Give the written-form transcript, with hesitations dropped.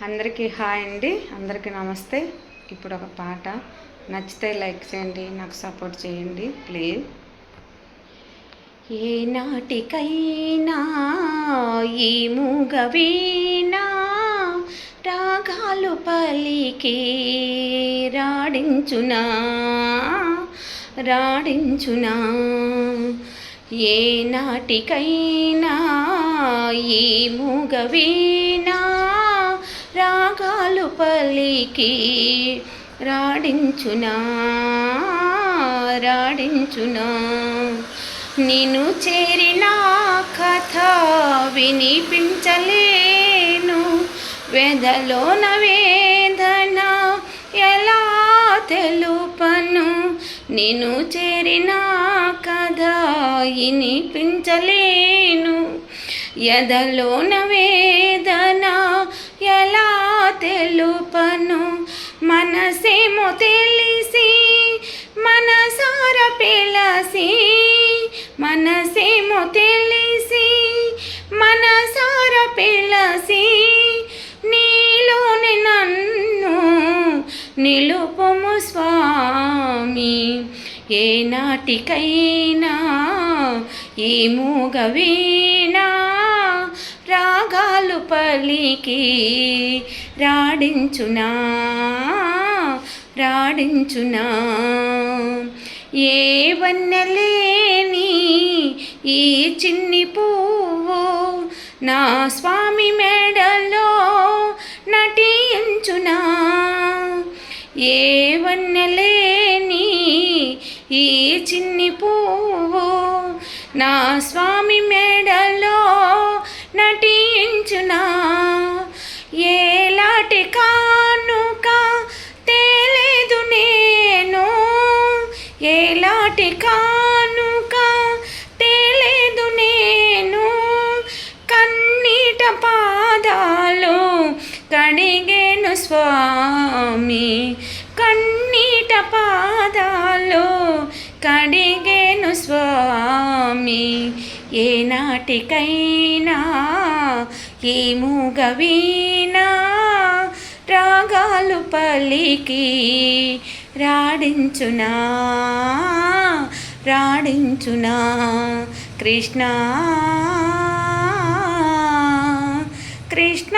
అందరికీ హాయ్ అండి, అందరికీ నమస్తే. ఇప్పుడు ఒక పాట నచ్చితే లైక్ చేయండి, నాకు సపోర్ట్ చేయండి ప్లీజ్. ఏ నాటికైనా ఈ మూగవీణా రాగాలు పలికి రాడించునా రాడించునా. ఏ నాటికైనా ఈ మూగవీణా రాగాలు పలికి రాడించునా రాడించునా. నిన్ను చేరిన కథ వినిపించలేను, వెదలోన వేదన ఎలా తెలుపను. నిన్ను చేరిన కథ వినిపించలేను, ఎదలోన వేదన ఎలా తెలుపను. మనసేమో తెలిసి మనసార పిలసి, మనసేమో తెలిసి మనసార పిలసి, నీలోని నన్ను నిలుపుము స్వామి. ఏ నాటికైనా ఈ మూగవీణా రాగాలు పలికి రాడించునా రాడించునా. ఏ వన్నెలేని ఈ చిన్ని పువ్వు నా స్వామి మెడలో నటించునా. ఏ వన్నెలేని ఈ చిన్ని పువ్వు నా స్వామి మెడలో నటించునా. ఏలాటి కానుక తేలేదు నేను, ఏలాటి కానుక తేలేదు నేను. కన్నీట పాదాలు కడిగేను స్వామి, కన్నీట పాదాలు కడిగేను స్వామి. ఏ నాటికైనా ఈ మూగవీణా రాగాలు పలికి రాడించునా రాడించునా. కృష్ణ కృష్ణ.